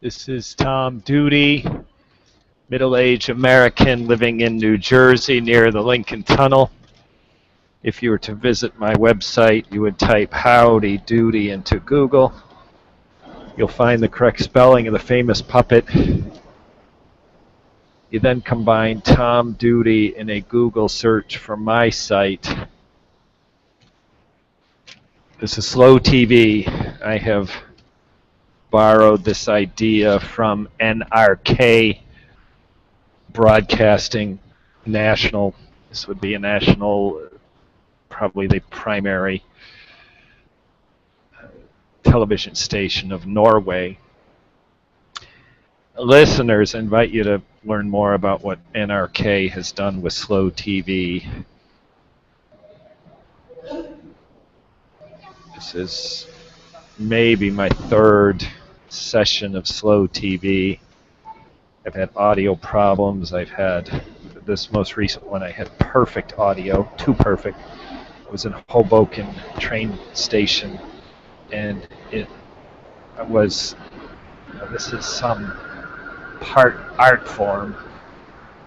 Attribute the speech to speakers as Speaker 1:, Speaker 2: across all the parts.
Speaker 1: This is Tom Doody, middle-aged American living in New Jersey near the Lincoln Tunnel. If you were to visit my website, you would type Howdy Doody into Google. You'll find the correct spelling of the famous puppet. You then combine Tom Doody in a Google search for my site. This is Slow TV. I have borrowed this idea from NRK Broadcasting National. This would be a national, probably the primary television station of Norway. Listeners, I invite you to learn more about what NRK has done with Slow TV. This is maybe my third session of Slow TV. I've had audio problems. I've had this most recent one. I had perfect audio, too perfect. It was in Hoboken train station, and it was, this is some part art form,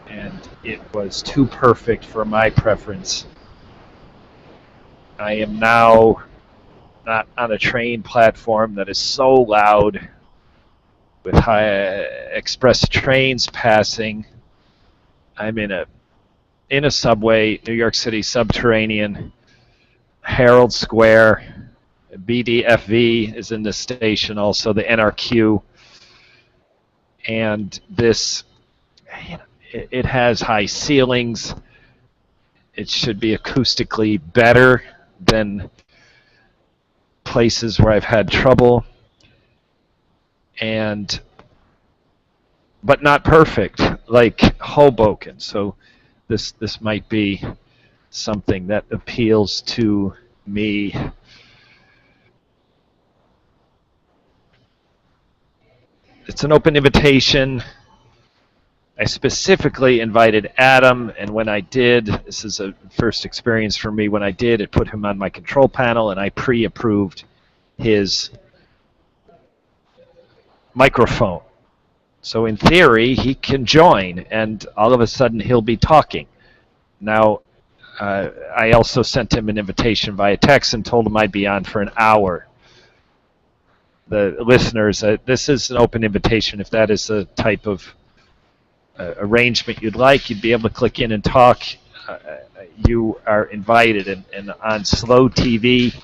Speaker 1: and it was too perfect for my preference. I am now not on a train platform that is so loud with high express trains passing. I'm in a subway, New York City subterranean, Herald Square. BDFV is in this station, also the NRQ. And this, it has high ceilings. It should be acoustically better than places where I've had trouble, but not perfect, like Hoboken. So this might be something that appeals to me. It's an open invitation. I specifically invited Adam, and when I did, this is a first experience for me, when I did, it put him on my control panel, and I pre-approved his microphone. So in theory, he can join, and all of a sudden he'll be talking. Now, I also sent him an invitation via text and told him I'd be on for an hour. The listeners, this is an open invitation. If that is the type of arrangement you'd like, you'd be able to click in and talk. You are invited. And on Slow TV,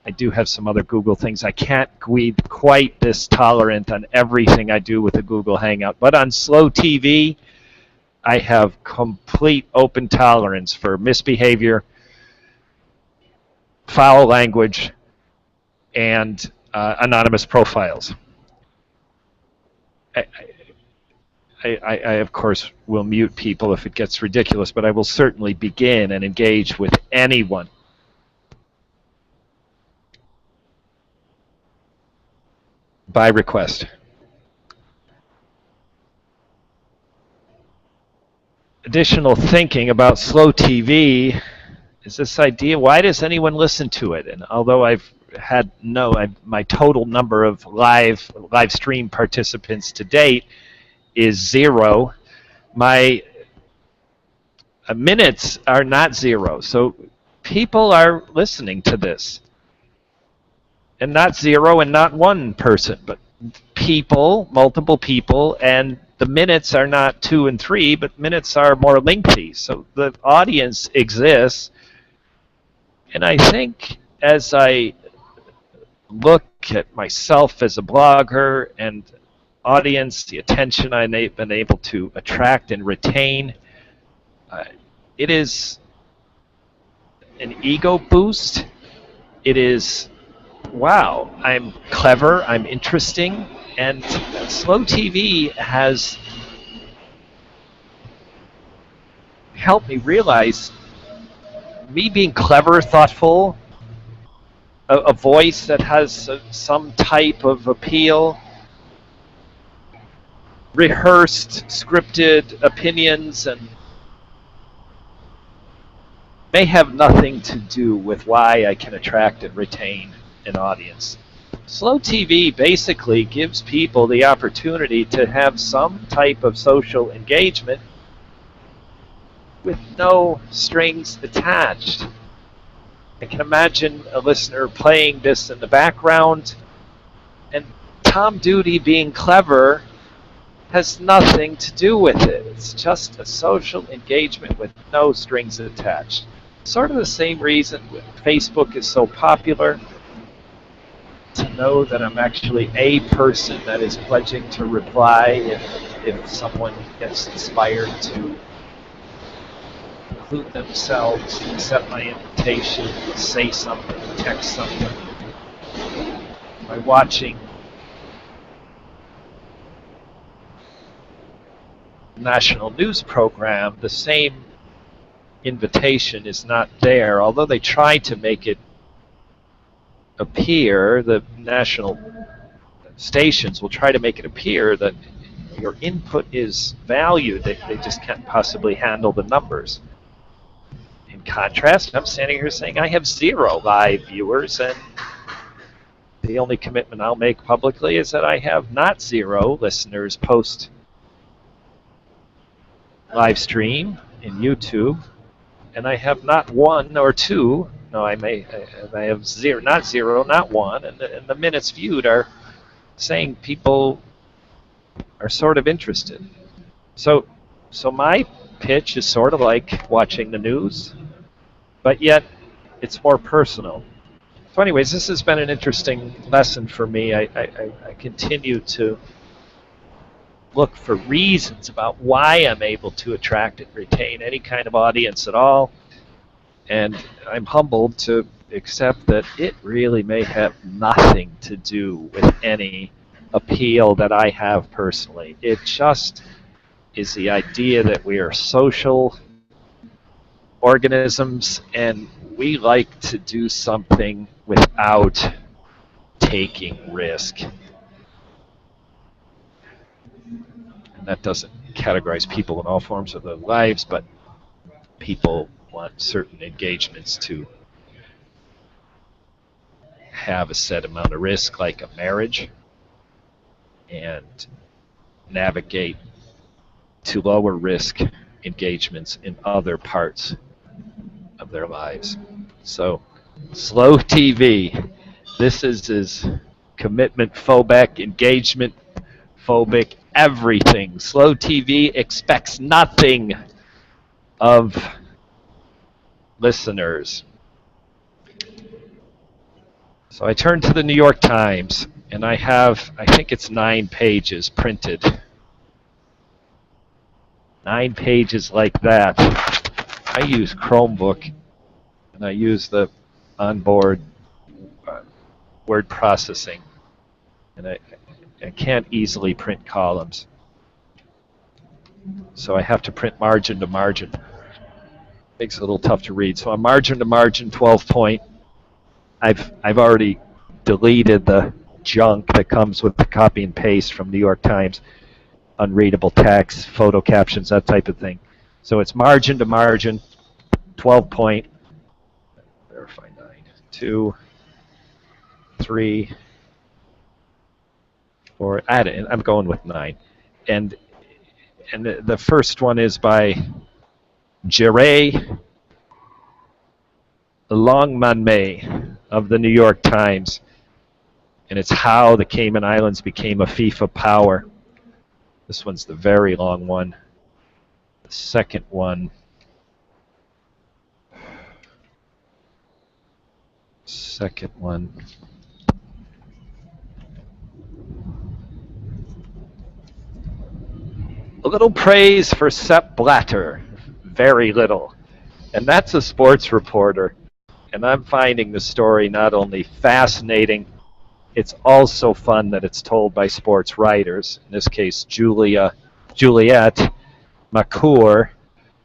Speaker 1: I do have some other Google things. I can't be quite this tolerant on everything I do with a Google Hangout. But on Slow TV, I have complete open tolerance for misbehavior, foul language, and anonymous profiles. I, of course, will mute people if it gets ridiculous, but I will certainly begin and engage with anyone. By request. Additional thinking about Slow TV is this idea, why does anyone listen to it? And although I've had my total number of live stream participants to date is 0. My minutes are not 0. So people are listening to this. And not 0 and not one person, but people, multiple people, and the minutes are not 2 and 3, but minutes are more lengthy. So the audience exists. And I think as I look at myself as a blogger and audience, the attention I've been able to attract and retain, it is an ego boost. It is, wow, I'm clever, I'm interesting, and Slow TV has helped me realize me being clever, thoughtful, a voice that has some type of appeal, rehearsed, scripted opinions, and may have nothing to do with why I can attract and retain an audience. Slow TV basically gives people the opportunity to have some type of social engagement with no strings attached. I can imagine a listener playing this in the background, and Tom Doody being clever has nothing to do with it. It's just a social engagement with no strings attached. Sort of the same reason Facebook is so popular, to know that I'm actually a person that is pledging to reply if someone gets inspired to include themselves, accept my invitation, say something, text something. By watching national news program, the same invitation is not there, although they try to make it appear, the national stations will try to make it appear that your input is valued. They just can't possibly handle the numbers. In contrast, I'm standing here saying I have 0 live viewers, and the only commitment I'll make publicly is that I have not 0 listeners post live stream in YouTube, and I have not 1 or 2. No, I have 0, not 0, not 1, and the minutes viewed are saying people are sort of interested. So my pitch is sort of like watching the news, but yet it's more personal. So anyways, this has been an interesting lesson for me. I continue to look for reasons about why I'm able to attract and retain any kind of audience at all. And I'm humbled to accept that it really may have nothing to do with any appeal that I have personally. It just is the idea that we are social organisms and we like to do something without taking risk. And that doesn't categorize people in all forms of their lives, but people want certain engagements to have a set amount of risk, like a marriage, and navigate to lower risk engagements in other parts of their lives. So, slow TV. This is commitment phobic, engagement phobic, everything. Slow TV expects nothing of listeners. So I turned to the New York Times, and I think it's 9 pages printed. 9 pages like that. I use Chromebook, and I use the onboard word processing, and I can't easily print columns. So I have to print margin to margin. Makes it a little tough to read. So on margin to margin, 12 point. I've already deleted the junk that comes with the copy and paste from New York Times, unreadable text, photo captions, that type of thing. So it's margin to margin, 12 point. Verify 9. 2, 3, 4. Add it. I'm going with 9. And the first one is by Jerry Longmanmay of the New York Times, and it's how the Cayman Islands became a FIFA power. This one's the very long one. The second one, a little praise for Sepp Blatter. Very little. And that's a sports reporter. And I'm finding the story not only fascinating, it's also fun that it's told by sports writers. In this case, Juliet McClure.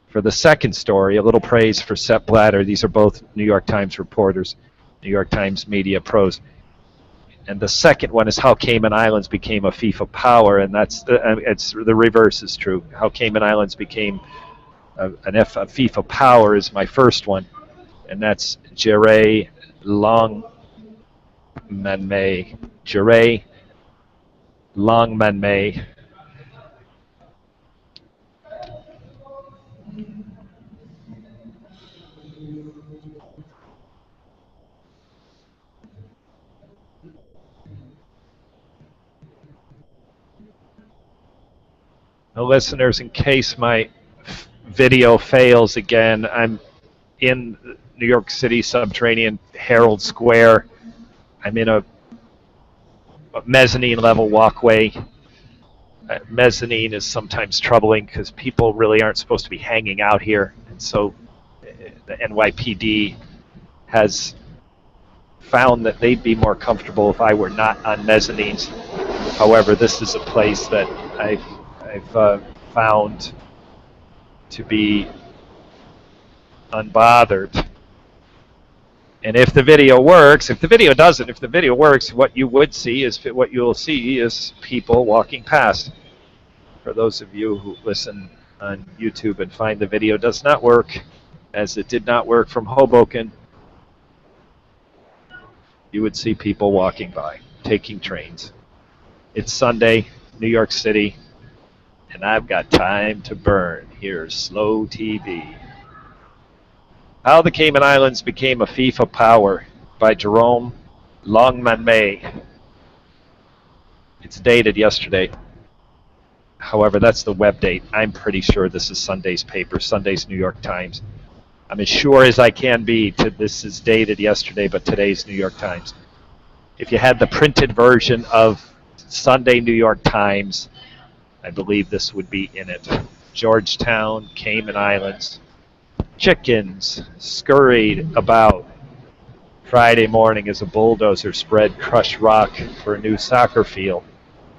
Speaker 1: For the second story, a little praise for Sepp Blatter. These are both New York Times reporters, New York Times media pros. And the second one is how Cayman Islands became a FIFA power, and that's the reverse is true. How Cayman Islands became a FIFA power is my first one, and that's Jerry Longmanmay Man May, Jure, Long Man May. Now, listeners, in case my video fails again, I'm in New York City subterranean Herald Square. I'm in a mezzanine level walkway. Mezzanine is sometimes troubling because people really aren't supposed to be hanging out here. And so the NYPD has found that they'd be more comfortable if I were not on mezzanines. However, this is a place that I've found to be unbothered. And if the video works, if the video doesn't, if the video works, what you'll see is people walking past. For those of you who listen on YouTube and find the video does not work, as it did not work from Hoboken, you would see people walking by, taking trains. It's Sunday, New York City, and I've got time to burn. Here's Slow TV. How the Cayman Islands Became a FIFA Power by Jerome Longman-May. It's dated yesterday. However, that's the web date. I'm pretty sure this is Sunday's paper, Sunday's New York Times. I'm as sure as I can be this is dated yesterday, but today's New York Times. If you had the printed version of Sunday New York Times, I believe this would be in it. Georgetown, Cayman Islands. Chickens scurried about Friday morning as a bulldozer spread crushed rock for a new soccer field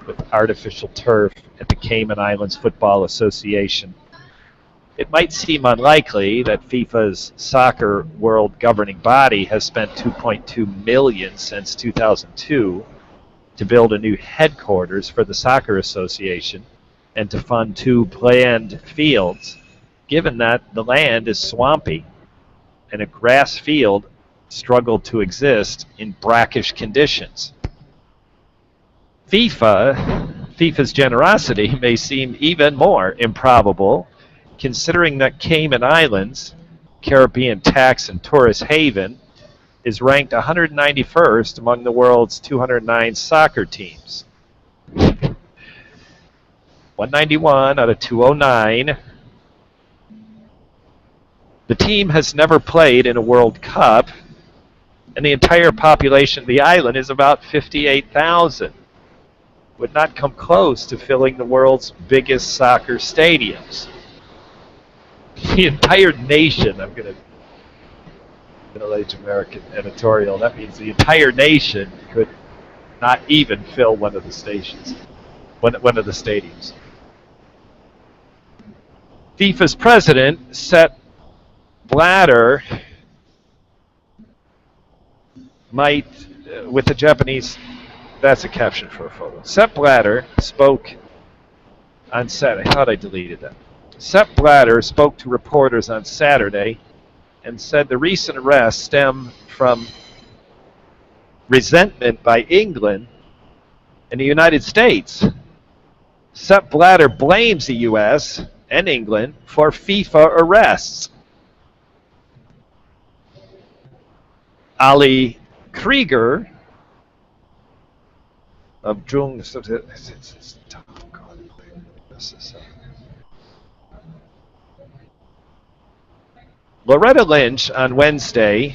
Speaker 1: with artificial turf at the Cayman Islands Football Association. It might seem unlikely that FIFA's soccer world governing body has spent $2.2 million since 2002 to build a new headquarters for the Soccer Association and to fund 2 planned fields, given that the land is swampy and a grass field struggled to exist in brackish conditions. FIFA's generosity may seem even more improbable, considering that Cayman Islands, Caribbean tax and tourist haven, is ranked 191st among the world's 209 soccer teams. 191 out of 209. The team has never played in a World Cup, and the entire population of the island is about 58,000. Would not come close to filling the world's biggest soccer stadiums. The entire nation, I'm going to middle-aged American editorial, that means the entire nation could not even fill one of the stadiums. FIFA's president, Sepp Blatter, might, with the Japanese, that's a caption for a photo. Sepp Blatter spoke on Saturday. I thought I deleted that. Sepp Blatter spoke to reporters on Saturday and said the recent arrests stem from resentment by England and the United States. Sepp Blatter blames the U.S. and England for FIFA arrests. Ali Krieger of Jung. Loretta Lynch on Wednesday,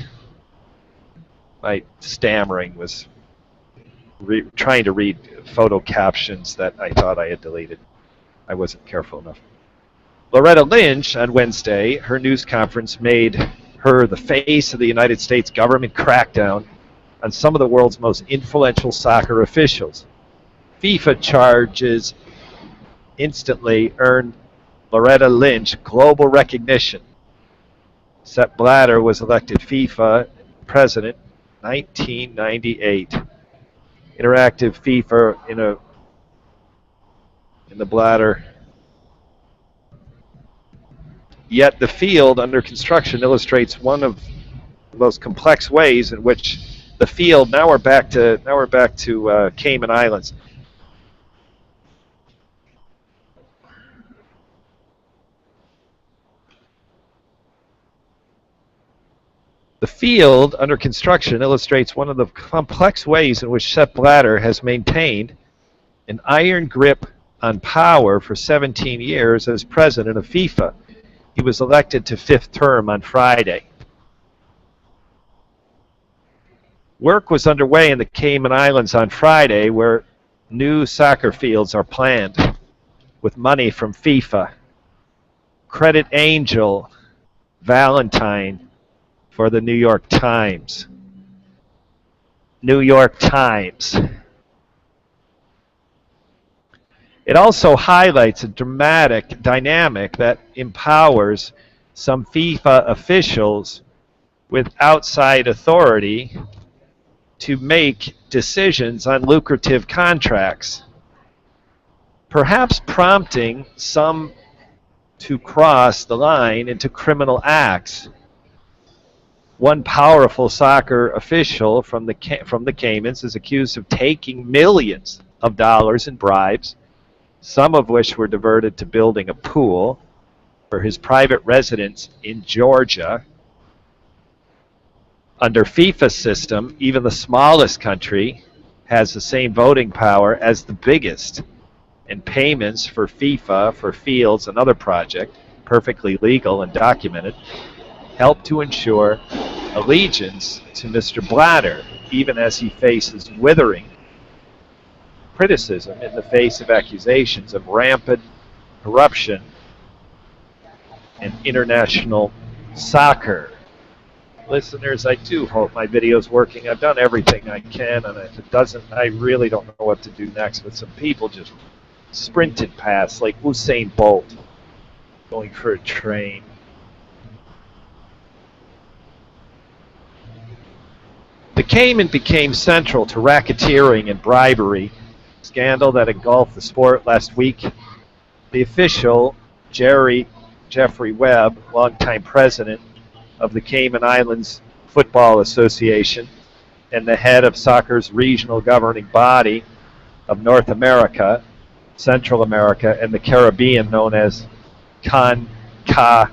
Speaker 1: my stammering was trying to read photo captions that I thought I had deleted. I wasn't careful enough. Loretta Lynch on Wednesday, her news conference made her the face of the United States government crackdown on some of the world's most influential soccer officials. FIFA charges instantly earned Loretta Lynch global recognition. Sepp Blatter was elected FIFA president in 1998. Interactive FIFA in the Blatter. Yet the field under construction illustrates one of the most complex ways in which the field. Now we're back to Cayman Islands. The field under construction illustrates one of the complex ways in which Sepp Blatter has maintained an iron grip on power for 17 years as president of FIFA. He was elected to fifth term on Friday. Work was underway in the Cayman Islands on Friday, where new soccer fields are planned with money from FIFA. Credit Angel Valentine for the New York Times. New York Times. It also highlights a dramatic dynamic that empowers some FIFA officials with outside authority to make decisions on lucrative contracts, perhaps prompting some to cross the line into criminal acts. One powerful soccer official from the Caymans is accused of taking millions of dollars in bribes, some of which were diverted to building a pool for his private residence in Georgia. Under FIFA's system, even the smallest country has the same voting power as the biggest, and payments for FIFA for fields and other projects, perfectly legal and documented, help to ensure allegiance to Mr. Blatter, even as he faces withering criticism in the face of accusations of rampant corruption in international soccer. Listeners, I do hope my video's working. I've done everything I can, and if it doesn't, I really don't know what to do next. But some people just sprinted past, like Usain Bolt going for a train. The Cayman became central to racketeering and bribery scandal that engulfed the sport last week. The official, Jeffrey Webb, longtime president of the Cayman Islands Football Association and the head of soccer's regional governing body of North America, Central America, and the Caribbean, known as CONCACAF,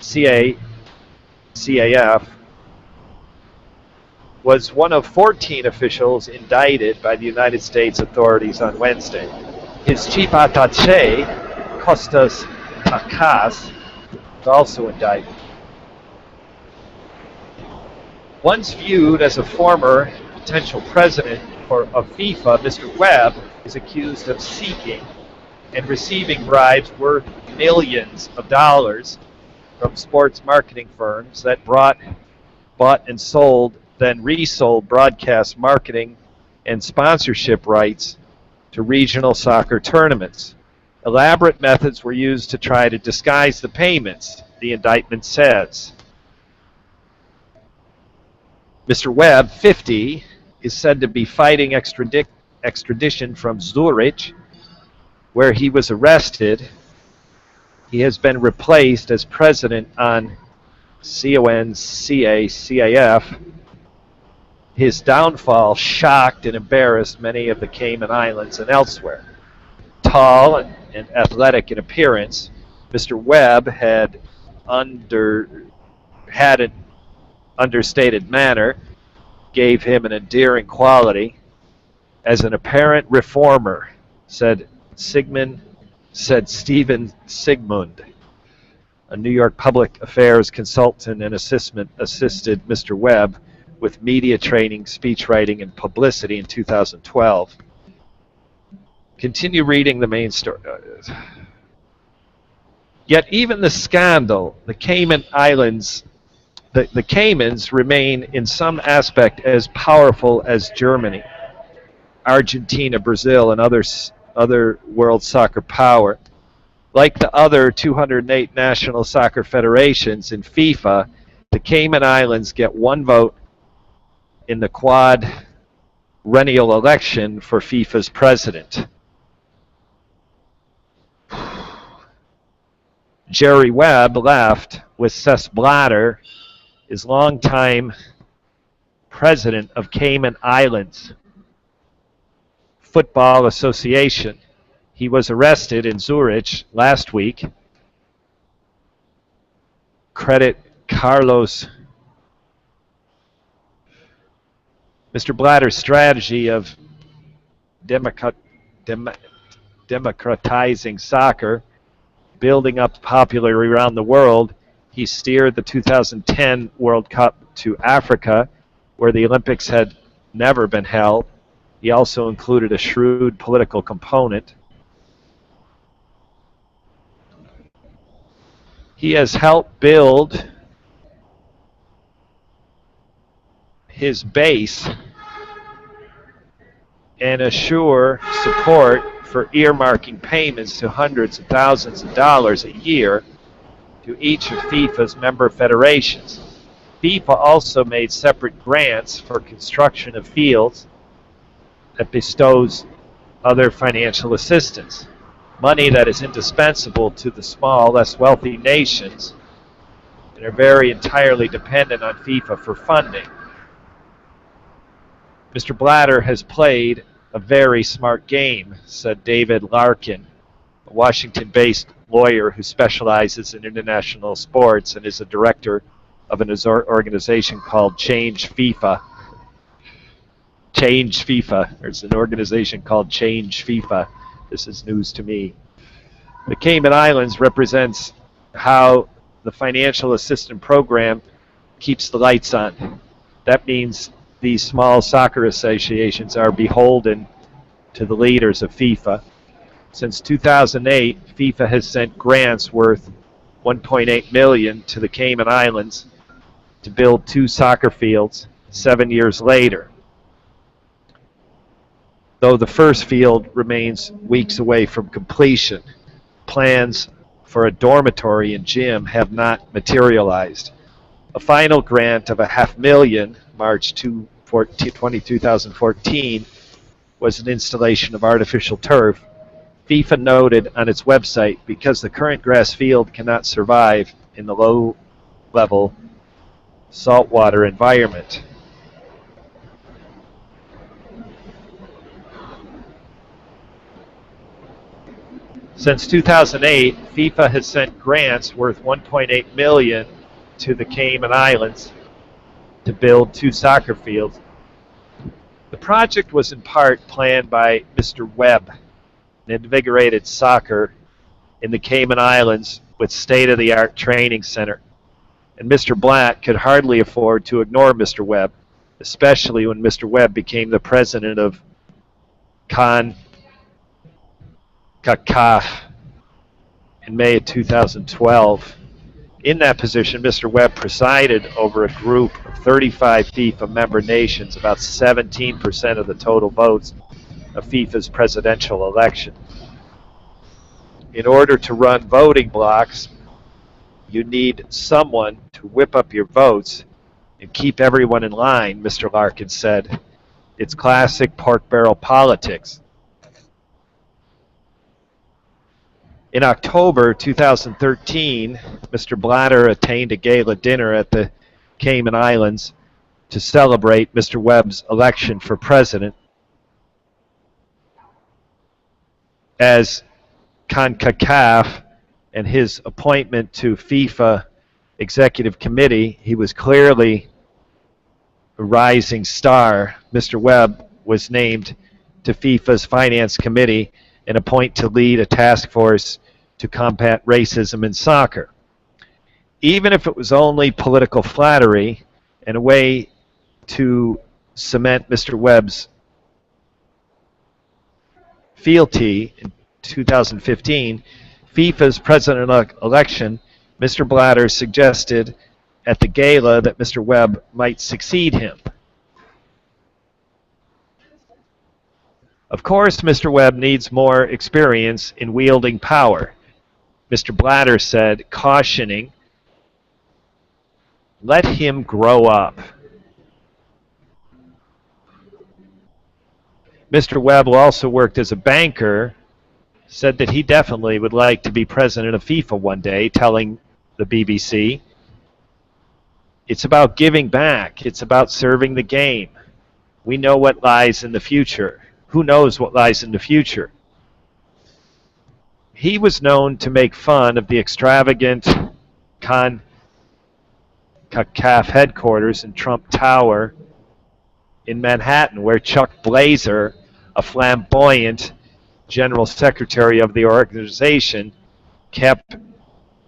Speaker 1: C-A-C-A-F, was one of 14 officials indicted by the United States authorities on Wednesday. His chief attaché, Costas Takas, was also indicted. Once viewed as a former potential president of FIFA, Mr. Webb is accused of seeking and receiving bribes worth millions of dollars from sports marketing firms that bought and sold, then resold broadcast marketing and sponsorship rights to regional soccer tournaments. Elaborate methods were used to try to disguise the payments, the indictment says. Mr. Webb, 50, is said to be fighting extradition from Zurich, where he was arrested. He has been replaced as president on CONCACAF. His downfall shocked and embarrassed many of the Cayman Islands and elsewhere. Tall and athletic in appearance, Mr. Webb had an understated manner, gave him an endearing quality. As an apparent reformer, said Stephen Sigmund, a New York public affairs consultant and assisted Mr. Webb with media training, speech writing, and publicity in 2012. Continue reading the main story. Yet even the scandal, the Cayman Islands, the Caymans remain in some aspect as powerful as Germany, Argentina, Brazil, and other world soccer power. Like the other 208 national soccer federations in FIFA, the Cayman Islands get one vote in the quadrennial election for FIFA's president. Jerry Webb left with Sepp Blatter is longtime president of Cayman Islands Football Association. He was arrested in Zurich last week. Credit Carlos. Mr. Blatter's strategy of democratizing soccer, building up popularity around the world. He steered the 2010 World Cup to Africa, where the Olympics had never been held. He also included a shrewd political component. He has helped build his base and assure support for earmarking payments to hundreds of thousands of dollars a year to each of FIFA's member federations. FIFA also made separate grants for construction of fields that bestows other financial assistance, money that is indispensable to the small, less wealthy nations and are very entirely dependent on FIFA for funding. Mr. Blatter has played a very smart game, said David Larkin, a Washington-based lawyer who specializes in international sports and is a director of an organization called Change FIFA. Change FIFA. There's an organization called Change FIFA. This is news to me. The Cayman Islands represents how the financial assistance program keeps the lights on. That means these small soccer associations are beholden to the leaders of FIFA. Since 2008, FIFA has sent grants worth $1.8 million to the Cayman Islands to build 2 soccer fields 7 years later, though the first field remains weeks away from completion. Plans for a dormitory and gym have not materialized. A final grant of $500,000, March 2014, was an installation of artificial turf. FIFA noted on its website, because the current grass field cannot survive in the low-level saltwater environment. Since 2008, FIFA has sent grants worth $1.8 million to the Cayman Islands to build 2 soccer fields. The project was in part planned by Mr. Webb, and invigorated soccer in the Cayman Islands with state-of-the-art training center. And Mr. Blatt could hardly afford to ignore Mr. Webb, especially when Mr. Webb became the president of CONCACAF in May of 2012. In that position, Mr. Webb presided over a group of 35 FIFA member nations, about 17% of the total votes of FIFA's presidential election. In order to run voting blocks, you need someone to whip up your votes and keep everyone in line, Mr. Larkin said. It's classic pork barrel politics. In October 2013, Mr. Blatter attained a gala dinner at the Cayman Islands to celebrate Mr. Webb's election for president. As CONCACAF and his appointment to FIFA Executive Committee, he was clearly a rising star. Mr. Webb was named to FIFA's Finance Committee and appointed to lead a task force to combat racism in soccer. Even if it was only political flattery and a way to cement Mr. Webb's fealty in 2015, FIFA's president election, Mr. Blatter suggested at the gala that Mr. Webb might succeed him. Of course, Mr. Webb needs more experience in wielding power, Mr. Blatter said, cautioning, let him grow up. Mr. Webb, who also worked as a banker, said that he definitely would like to be president of FIFA one day, telling the BBC, It's about giving back. It's about serving the game. We know what lies in the future. Who knows what lies in the future? He was known to make fun of the extravagant CONCACAF headquarters in Trump Tower in Manhattan, where Chuck Blazer, a flamboyant general secretary of the organization, kept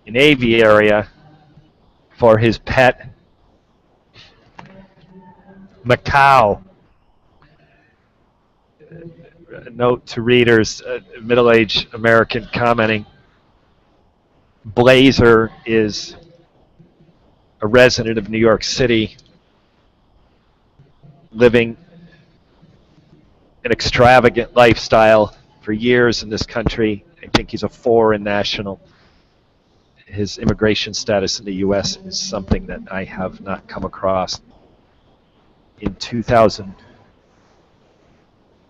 Speaker 1: an aviary for his pet Macau. Note to readers, middle-aged American commenting, Blazer is a resident of New York City, living an extravagant lifestyle for years in this country. I think he's a foreign national. His immigration status in the U.S. is something that I have not come across. In 2000,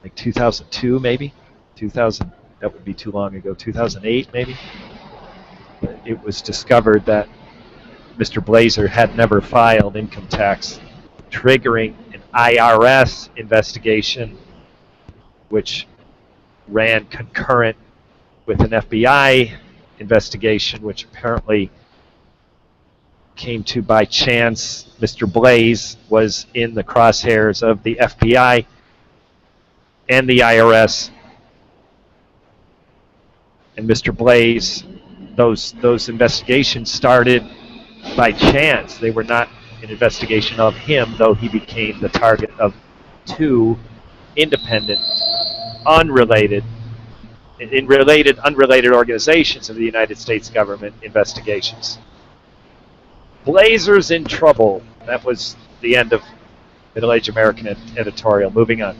Speaker 1: like 2002 maybe? 2000, that would be too long ago. 2008 maybe? It was discovered that Mr. Blazer had never filed income tax, triggering an IRS investigation which ran concurrent with an FBI investigation, which apparently came to by chance. Mr. Blaze was in the crosshairs of the FBI and the IRS. And Mr. Blaze, those investigations started by chance. They were not an investigation of him, though he became the target of two independent, unrelated organizations of the United States government investigations. Blazer's in trouble. That was the end of Middle-Aged American editorial. Moving on.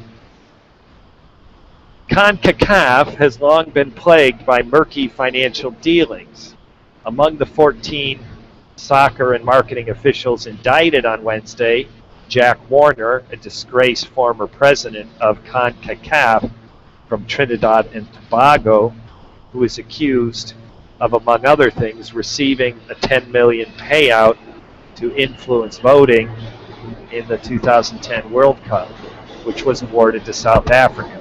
Speaker 1: CONCACAF has long been plagued by murky financial dealings. Among the 14 soccer and marketing officials indicted on Wednesday, Jack Warner, a disgraced former president of CONCACAF from Trinidad and Tobago, who is accused of, among other things, receiving a $10 million payout to influence voting in the 2010 World Cup, which was awarded to South Africa.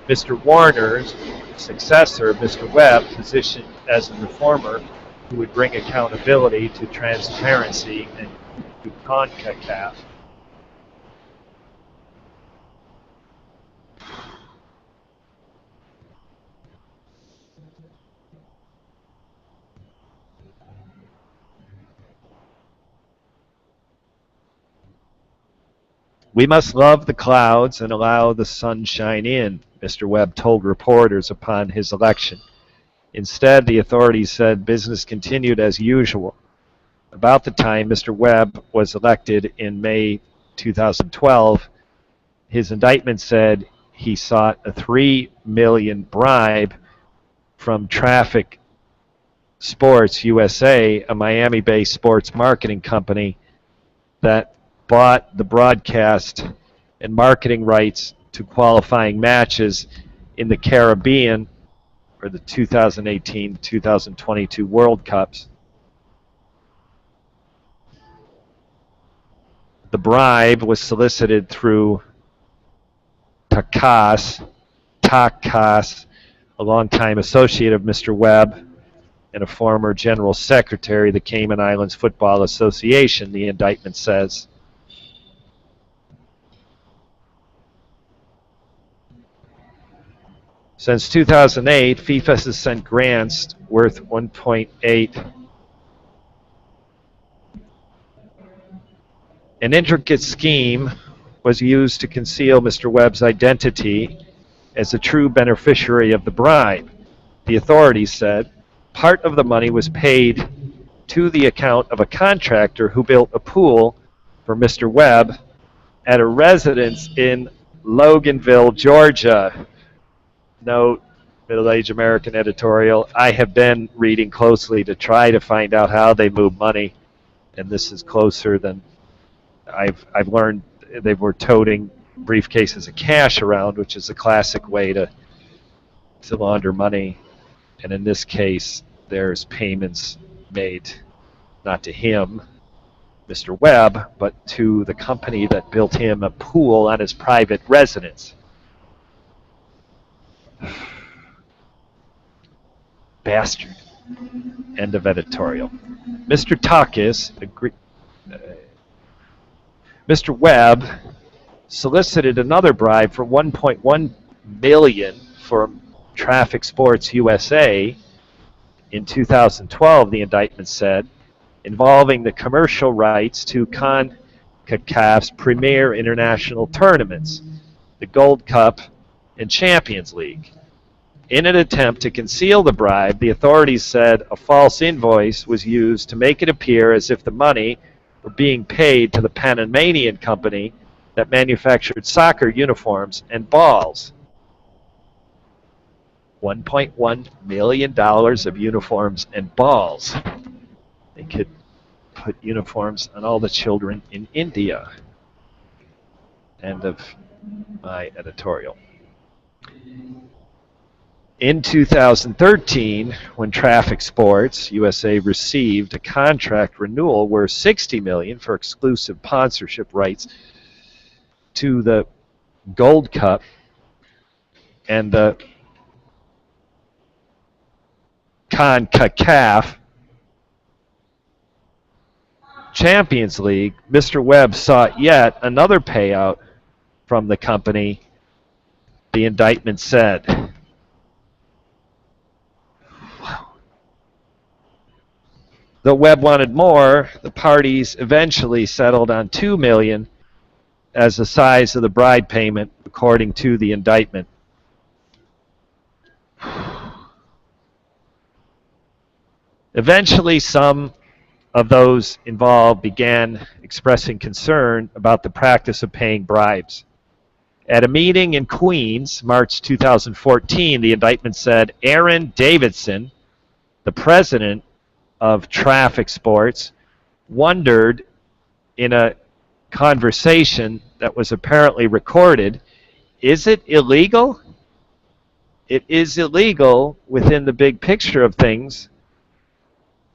Speaker 1: Mr. Warner's successor, Mr. Webb, positioned as a reformer who would bring accountability to transparency and to CONCACAF. We must love the clouds and allow the sunshine in, Mr. Webb told reporters upon his election. Instead, the authorities said business continued as usual. About the time Mr. Webb was elected in May 2012, his indictment said he sought a $3 million bribe from Traffic Sports USA, a Miami-based sports marketing company that bought the broadcast and marketing rights to qualifying matches in the Caribbean for the 2018-2022 World Cups. The bribe was solicited through Takas, a longtime associate of Mr. Webb and a former general secretary of the Cayman Islands Football Association, the indictment says. Since 2008, FIFA has sent grants worth $1.8. An intricate scheme was used to conceal Mr. Webb's identity as a true beneficiary of the bribe. The authorities said part of the money was paid to the account of a contractor who built a pool for Mr. Webb at a residence in Loganville, Georgia. Note, Middle-Aged American editorial, I have been reading closely to try to find out how they move money, and this is closer than I've learned. They were toting briefcases of cash around, which is a classic way to launder money. And in this case, there's payments made not to him, Mr. Webb, but to the company that built him a pool on his private residence. Bastard. End of editorial. Mr. Takis Mr. Webb solicited another bribe for $1.1 million from Traffic Sports USA in 2012, the indictment said, involving the commercial rights to CONCACAF's premier international tournaments, the Gold Cup and Champions League. In an attempt to conceal the bribe, the authorities said a false invoice was used to make it appear as if the money were being paid to the Panamanian company that manufactured soccer uniforms and balls. $1.1 million of uniforms and balls. They could put uniforms on all the children in India. End of my editorial. In 2013, when Traffic Sports USA received a contract renewal worth $60 million for exclusive sponsorship rights to the Gold Cup and the CONCACAF Champions League, Mr. Webb sought yet another payout from the company, the indictment said. Though Webb wanted more, the parties eventually settled on $2 million as the size of the bribe payment, according to the indictment. Eventually, some of those involved began expressing concern about the practice of paying bribes. At a meeting in Queens, March 2014, the indictment said Aaron Davidson, the president of Traffic Sports, wondered in a conversation that was apparently recorded, is it illegal? It is illegal within the big picture of things.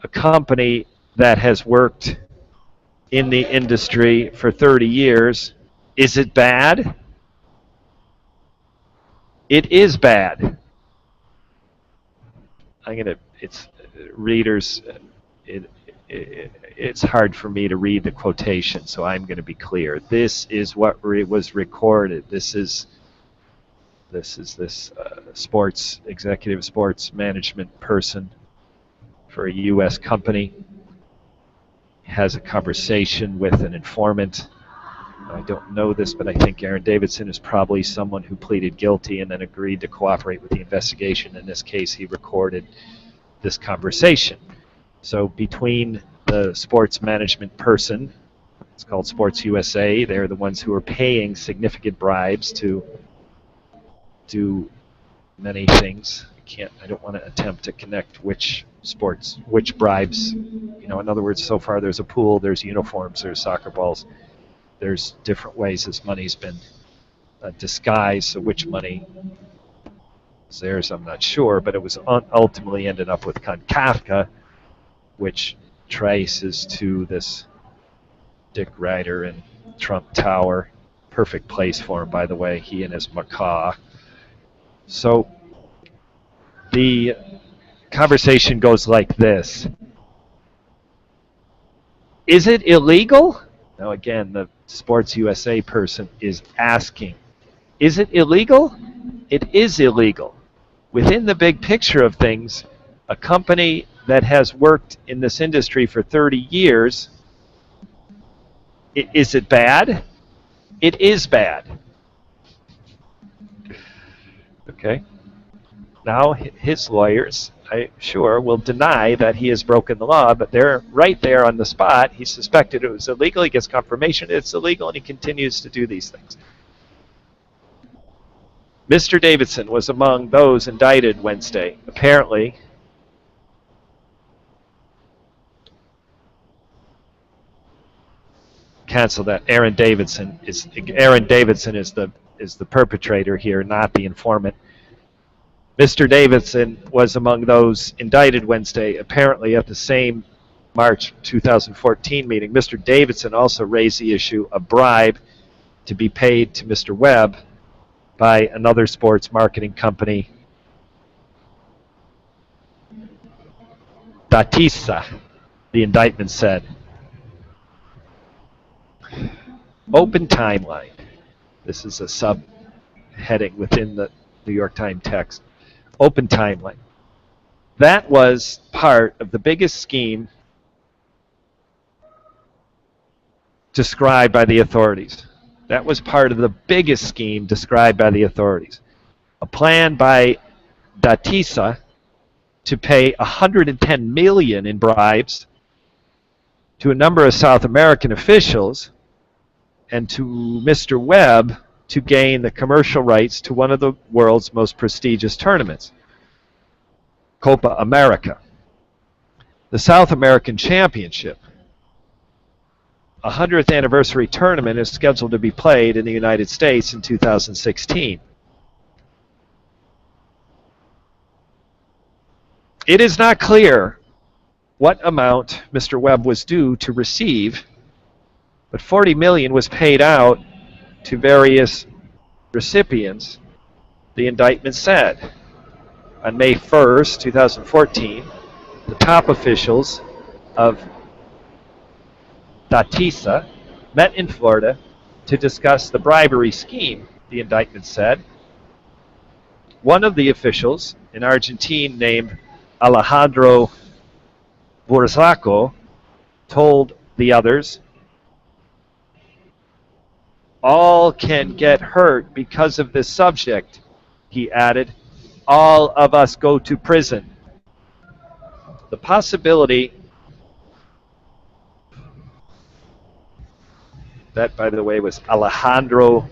Speaker 1: A company that has worked in the industry for 30 years, is it bad? It is bad. It's hard for me to read the quotation, so I'm going to be clear. This is what was recorded. This is sports executive, sports management person for a U.S. company has a conversation with an informant. I don't know this, but I think Aaron Davidson is probably someone who pleaded guilty and then agreed to cooperate with the investigation. In this case, he recorded this conversation. So between the sports management person, it's called Sports USA, they're the ones who are paying significant bribes to do many things. I don't want to attempt to connect which bribes. In other words, so far there's a pool, there's uniforms, there's soccer balls. There's different ways this money's been disguised, so which money is theirs, I'm not sure, but it was ultimately ended up with CONCACAF, which traces to this Dick Ryder and Trump Tower. Perfect place for him, by the way, he and his macaw. So the conversation goes like this. Is it illegal? Now again, the Sports USA person is asking, is it illegal? It is illegal. Within the big picture of things, a company that has worked in this industry for 30 years, is it bad? It is bad. Okay. Now his lawyers, I'm sure, will deny that he has broken the law, but they're right there on the spot. He suspected it was illegal. He gets confirmation it's illegal, and he continues to do these things. Mr. Davidson was among those indicted Wednesday. Apparently, cancel that. Aaron Davidson is the perpetrator here, not the informant. Mr. Davidson was among those indicted Wednesday, apparently at the same March 2014 meeting, Mr. Davidson also raised the issue of bribe to be paid to Mr. Webb by another sports marketing company, Datisa, the indictment said. Open timeline. This is a subheading within the New York Times text. Open timeline. That was part of the biggest scheme described by the authorities. That was part of the biggest scheme described by the authorities. A plan by Datisa to pay $110 million in bribes to a number of South American officials and to Mr. Webb to gain the commercial rights to one of the world's most prestigious tournaments, Copa America. The South American Championship, a 100th anniversary tournament, is scheduled to be played in the United States in 2016. It is not clear what amount Mr. Webb was due to receive, but $40 million was paid out to various recipients, the indictment said. On May 1st, 2014, the top officials of Datisa met in Florida to discuss the bribery scheme, the indictment said. One of the officials, an Argentine named Alejandro Burzaco, told the others, "All can get hurt because of this subject," he added. "All of us go to prison." The possibility, that, by the way, was Alejandro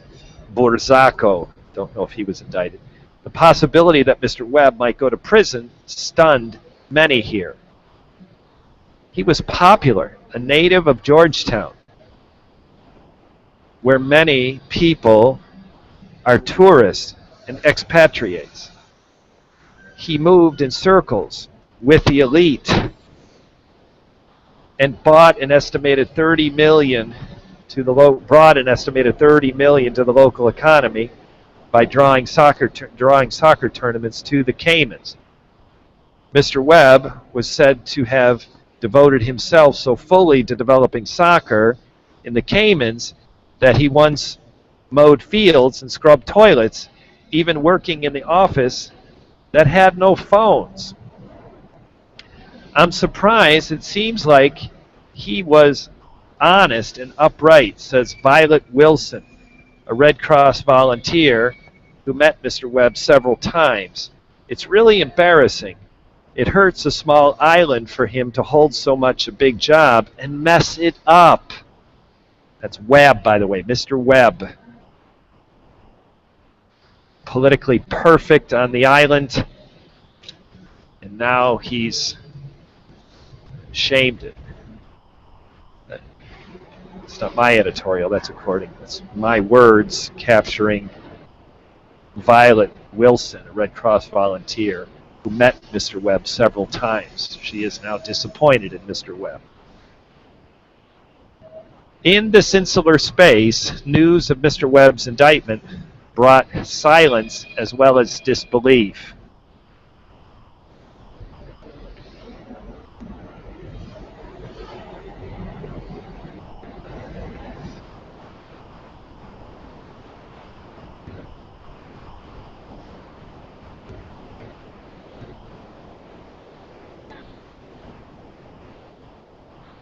Speaker 1: Burzaco. Don't know if he was indicted. The possibility that Mr. Webb might go to prison stunned many here. He was popular, a native of Georgetown, where many people are tourists and expatriates. He moved in circles with the elite and brought an estimated $30 million to the local economy by drawing soccer tournaments to the Caymans. Mr. Webb was said to have devoted himself so fully to developing soccer in the Caymans that he once mowed fields and scrubbed toilets, even working in the office that had no phones. I'm surprised. It seems like he was honest and upright, says Violet Wilson, a Red Cross volunteer who met Mr. Webb several times. It's really embarrassing. It hurts a small island for him to hold so much a big job and mess it up. That's Webb, by the way, Mr. Webb. Politically perfect on the island, and now he's shamed it. It's not my editorial, that's my words capturing Violet Wilson, a Red Cross volunteer who met Mr. Webb several times. She is now disappointed in Mr. Webb. In this insular space, news of Mr. Webb's indictment brought silence as well as disbelief.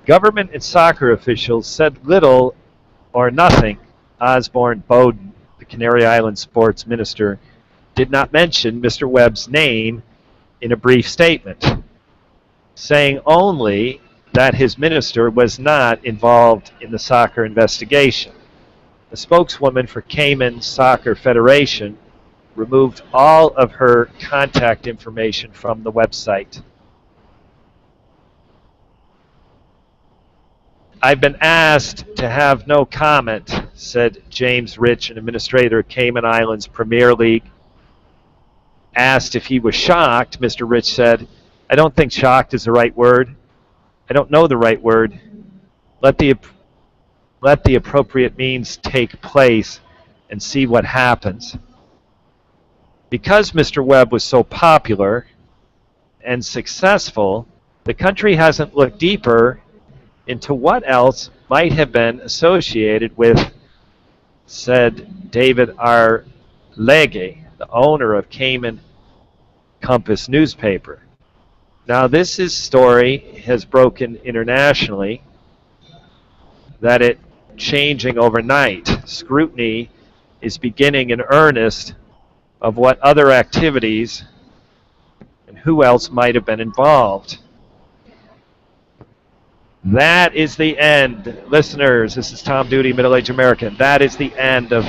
Speaker 1: Government and soccer officials said little or nothing. Osborne Bowden, the Canary Islands sports minister, did not mention Mr. Webb's name in a brief statement, saying only that his minister was not involved in the soccer investigation. The spokeswoman for Cayman Soccer Federation removed all of her contact information from the website. "I've been asked to have no comment," said James Rich, an administrator at Cayman Islands Premier League. Asked if he was shocked, Mr. Rich said, "I don't think shocked is the right word. I don't know the right word. Let the appropriate means take place and see what happens. Because Mr. Webb was so popular and successful, the country hasn't looked deeper into what else might have been associated with said David R. Legge, the owner of Cayman Compass newspaper. Now this story has broken internationally, that it changing overnight. Scrutiny is beginning in earnest of what other activities and who else might have been involved. That is the end. Listeners, this is Tom Doody, Middle-Aged American. That is the end of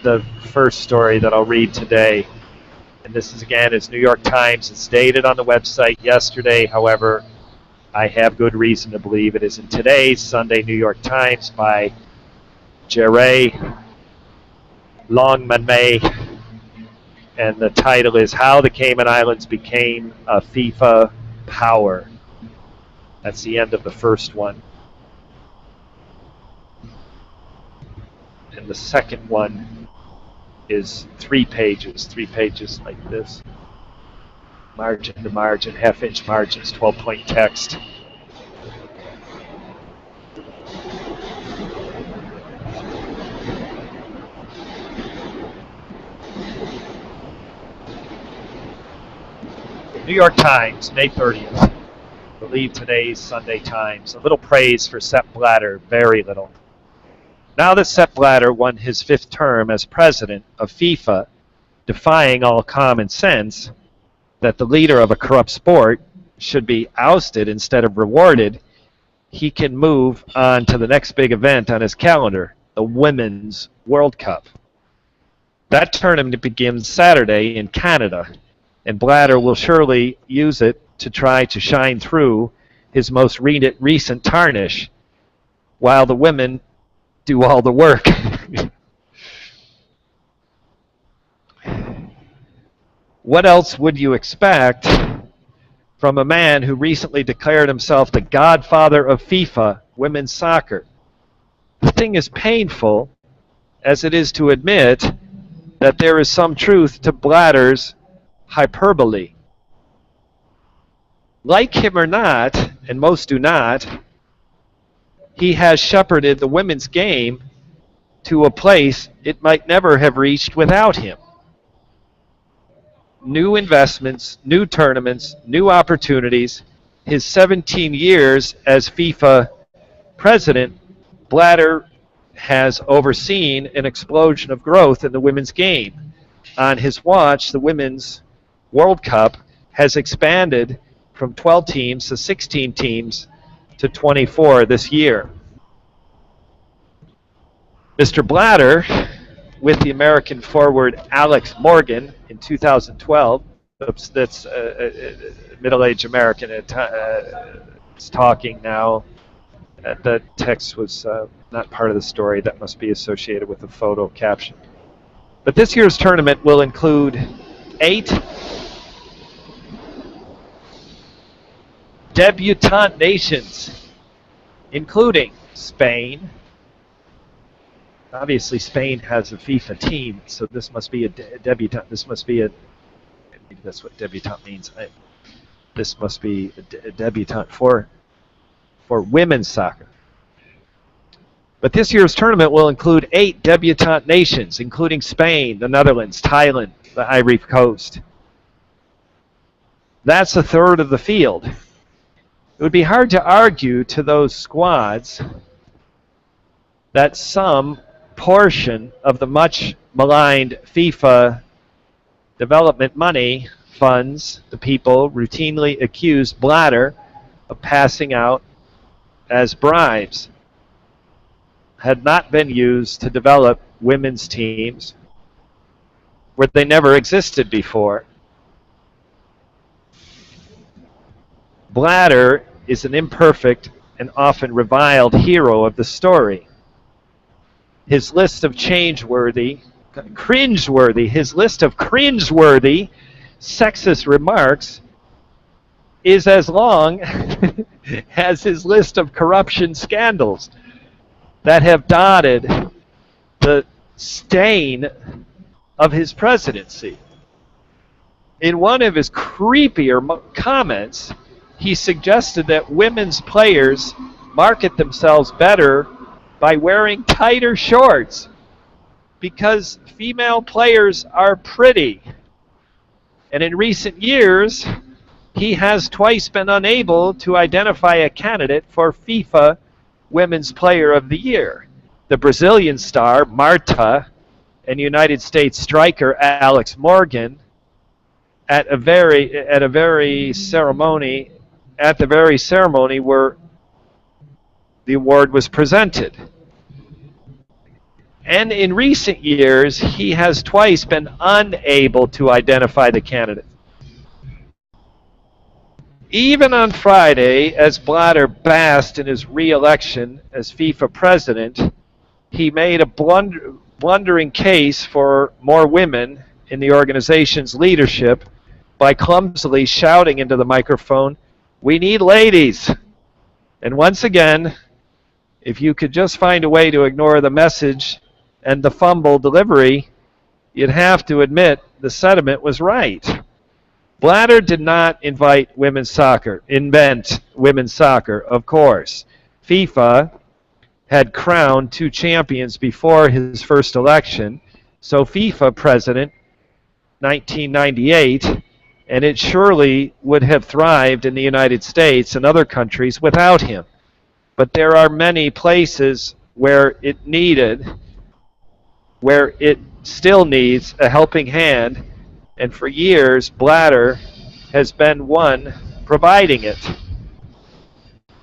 Speaker 1: the first story that I'll read today. And this is, again, it's New York Times. It's dated on the website yesterday. However, I have good reason to believe it is in today's Sunday New York Times by Jerry Longman-May. And the title is How the Cayman Islands Became a FIFA Power. That's the end of the first one. And the second one is 3 pages like this. Margin to margin, half-inch margins, 12-point text. New York Times, May 30th. I believe today's Sunday Times. A little praise for Sepp Blatter, very little. Now that Sepp Blatter won his 5th term as president of FIFA, defying all common sense that the leader of a corrupt sport should be ousted instead of rewarded, he can move on to the next big event on his calendar, the Women's World Cup. That tournament begins Saturday in Canada, and Blatter will surely use it to try to shine through his most recent tarnish, while the women do all the work. What else would you expect from a man who recently declared himself the godfather of FIFA women's soccer? The thing is painful, as it is to admit that there is some truth to Blatter's hyperbole. Like him or not, and most do not, he has shepherded the women's game to a place it might never have reached without him. New investments, new tournaments, new opportunities. His 17 years as FIFA president, Blatter has overseen an explosion of growth in the women's game. On his watch, the Women's World Cup has expanded from 12 teams to 16 teams to 24 this year. Mr. Blatter, with the American forward Alex Morgan in 2012, that's middle-aged American is talking now. That text was not part of the story. That must be associated with the photo caption. But this year's tournament will include 8 debutante nations, including Spain. Obviously, Spain has a FIFA team, so this must be a debutante. This must be a, maybe that's what debutante means. This must be a debutante for women's soccer. But this year's tournament will include 8 debutante nations, including Spain, the Netherlands, Thailand, the Ivory Coast. That's a third of the field. It would be hard to argue to those squads that some portion of the much maligned FIFA development money funds the people routinely accuse Blatter of passing out as bribes had not been used to develop women's teams where they never existed before. Blatter is an imperfect and often reviled hero of the story. His list of cringeworthy, his list of cringeworthy sexist remarks is as long as his list of corruption scandals that have dotted the stain of his presidency. In one of his creepier comments, he suggested that women's players market themselves better by wearing tighter shorts because female players are pretty. And in recent years, he has twice been unable to identify a candidate for FIFA Women's Player of the Year. The Brazilian star, Marta, and United States striker, Alex Morgan, at the very ceremony where the award was presented. And in recent years, he has twice been unable to identify the candidate. Even on Friday, as Blatter basked in his re-election as FIFA president, he made a blundering case for more women in the organization's leadership by clumsily shouting into the microphone, "We need ladies." And once again, if you could just find a way to ignore the message and the fumble delivery, you'd have to admit the sentiment was right. Blatter did not invent women's soccer, of course. FIFA had crowned 2 champions before his first election, so FIFA president, 1998, and it surely would have thrived in the United States and other countries without him. But there are many places where it still needs a helping hand, and for years, Blatter has been one providing it.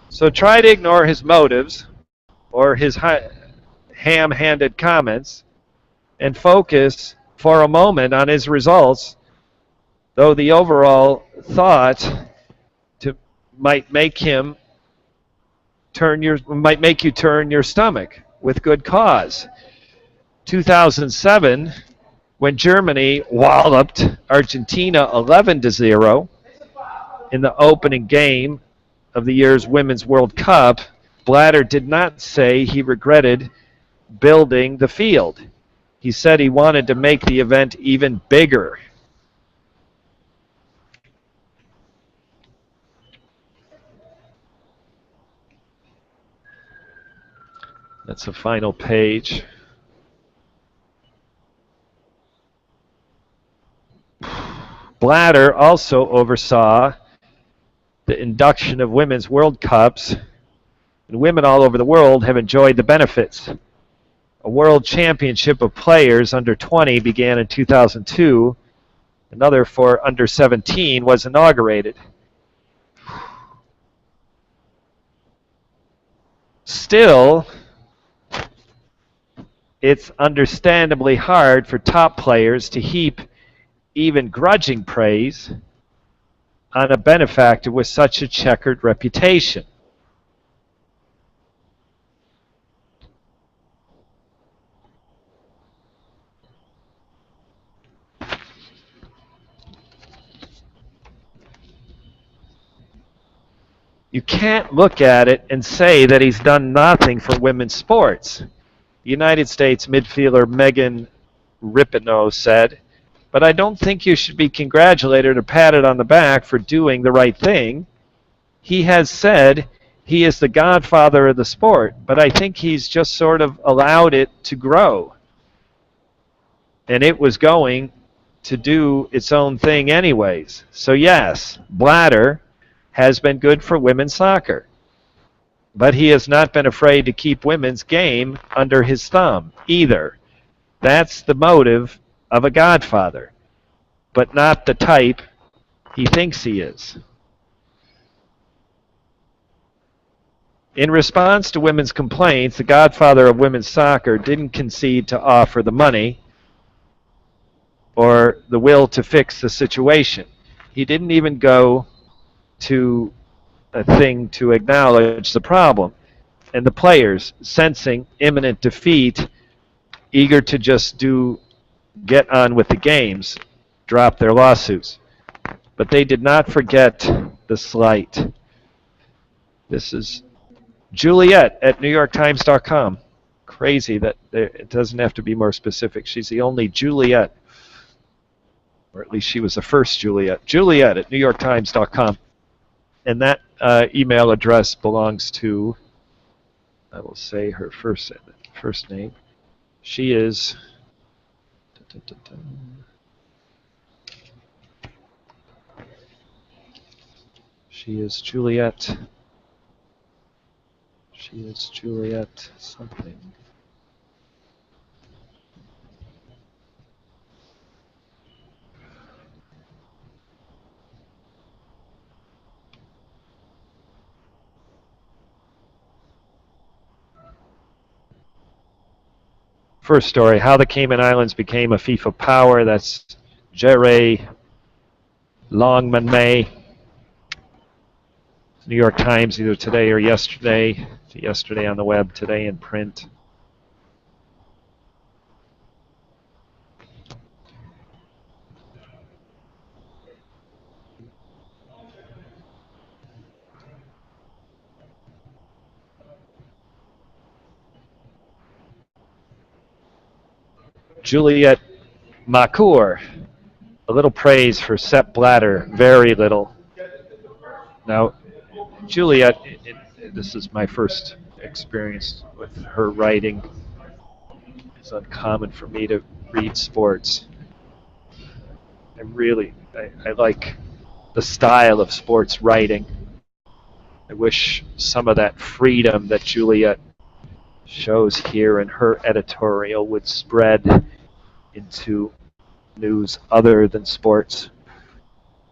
Speaker 1: So try to ignore his motives or his ham-handed comments and focus for a moment on his results, though the overall thought might make you turn your stomach with good cause. 2007, when Germany walloped Argentina 11-0 in the opening game of the year's Women's World Cup, Blatter did not say he regretted building the field. He said he wanted to make the event even bigger. That's the final page. Blatter also oversaw the induction of Women's World Cups, and women all over the world have enjoyed the benefits. A World Championship of Players under 20 began in 2002. Another for under 17 was inaugurated. Still, it's understandably hard for top players to heap even grudging praise on a benefactor with such a checkered reputation. You can't look at it and say that he's done nothing for women's sports. United States midfielder Megan Rapinoe said, "But I don't think you should be congratulated or patted on the back for doing the right thing. He has said he is the godfather of the sport, but I think he's just sort of allowed it to grow. And it was going to do its own thing anyways." So yes, Blatter has been good for women's soccer, but he has not been afraid to keep women's game under his thumb either. That's the motive of a godfather, but not the type he thinks he is. In response to women's complaints, the godfather of women's soccer didn't concede to offer the money or the will to fix the situation. He didn't even go to a thing to acknowledge the problem. And the players, sensing imminent defeat, eager to just get on with the games, dropped their lawsuits. But they did not forget the this light. This is Juliet at NewYorkTimes.com. Crazy that it doesn't have to be more specific. She's the only Juliet, or at least she was the first Juliet. Juliet at NewYorkTimes.com. And that email address belongs to, I will say her first name. She is, she is Juliet. She is Juliet something. First story, how the Cayman Islands became a FIFA power. That's Jerry Longman-May. New York Times, either today or yesterday. Yesterday on the web, today in print. Juliet Macour, a little praise for Sepp Blatter, very little. Now, Juliet, this is my first experience with her writing. It's uncommon for me to read sports. I like the style of sports writing. I wish some of that freedom that Juliet shows here in her editorial would spread into news other than sports,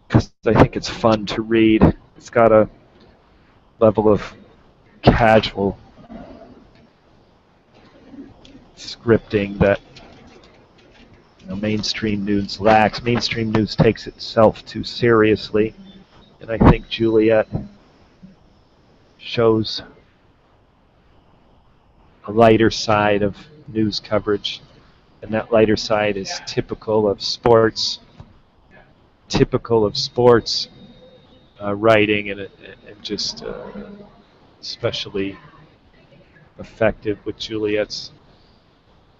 Speaker 1: because I think it's fun to read. It's got a level of casual scripting that mainstream news lacks. Mainstream news takes itself too seriously, and I think Juliet shows a lighter side of news coverage, and that lighter side is typical of sports writing, and just especially effective with Juliet's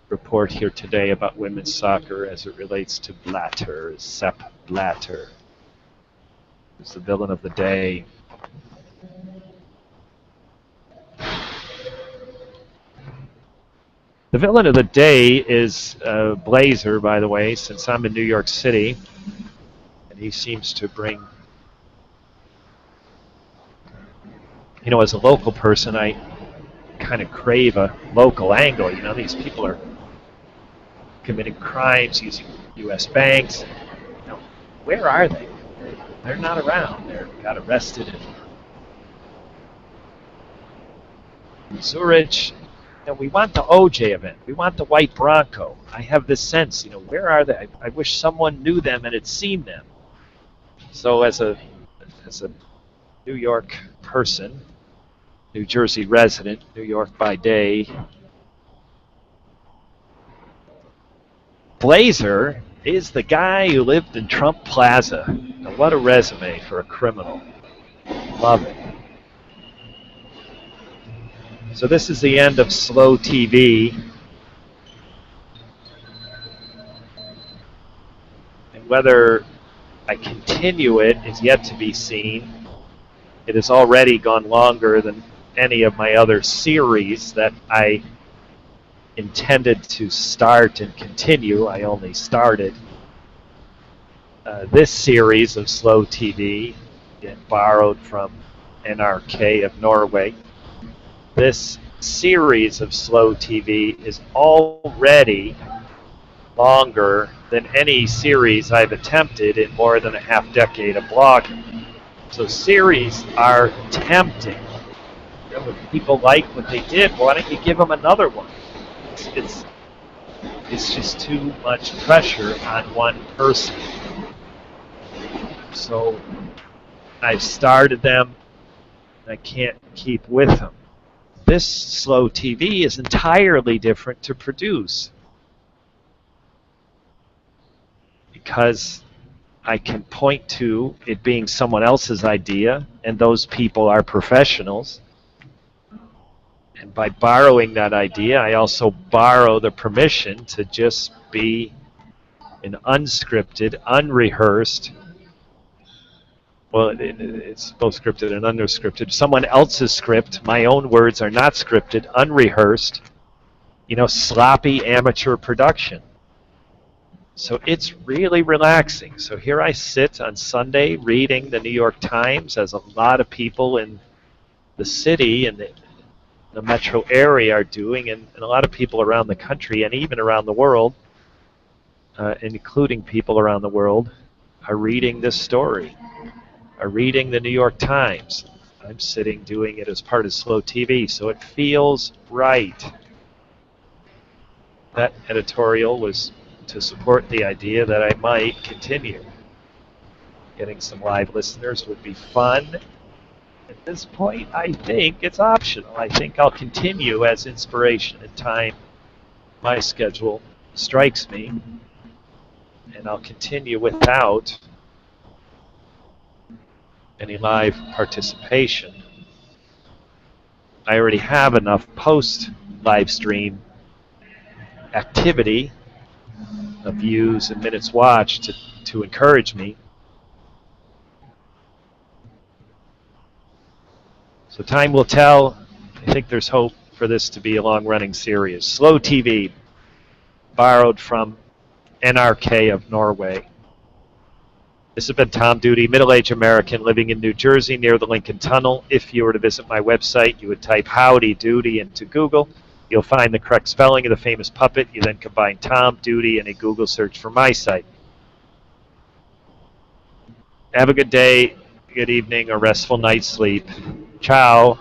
Speaker 1: report here today about women's soccer as it relates to Blatter, Sepp Blatter, who's the villain of the day. The villain of the day is Blazer, by the way, since I'm in New York City, and he seems to bring, as a local person, I kind of crave a local angle. These people are committing crimes using U.S. banks. Where are they? They're not around. They got arrested in Zurich. We want the OJ event. We want the white Bronco. I have this sense, where are they? I wish someone knew them and had seen them. So as a New York person, New Jersey resident, New York by day, Blazer is the guy who lived in Trump Plaza. Now, what a resume for a criminal. Love it. So this is the end of slow TV. And whether I continue it is yet to be seen. It has already gone longer than any of my other series that I intended to start and continue. I only started this series of slow TV, borrowed from NRK of Norway. This series of slow TV is already longer than any series I've attempted in more than a half-decade of blogging. So series are tempting. If people like what they did, why don't you give them another one? It's just too much pressure on one person. So I've started them, and I can't keep with them. This slow TV is entirely different to produce, because I can point to it being someone else's idea, and those people are professionals. And by borrowing that idea, I also borrow the permission to just be an unscripted, unrehearsed, well, it's both scripted and unscripted, someone else's script. My own words are not scripted, unrehearsed, sloppy amateur production. So it's really relaxing. So here I sit on Sunday reading the New York Times, as a lot of people in the city and the metro area are doing, and a lot of people around the country and even around the world, including people around the world, are reading this story, are reading the New York Times. I'm sitting doing it as part of Slow TV, so it feels right. That editorial was to support the idea that I might continue. Getting some live listeners would be fun. At this point, I think it's optional. I think I'll continue as inspiration and time, my schedule strikes me, and I'll continue without any live participation. I already have enough post-live stream activity of views and minutes watched to encourage me. So time will tell. I think there's hope for this to be a long-running series. Slow TV, borrowed from NRK of Norway. This has been Tom Doody, middle-aged American living in New Jersey near the Lincoln Tunnel. If you were to visit my website, you would type Howdy Doody into Google. You'll find the correct spelling of the famous puppet. You then combine Tom Doody and a Google search for my site. Have a good day, good evening, or restful night's sleep. Ciao.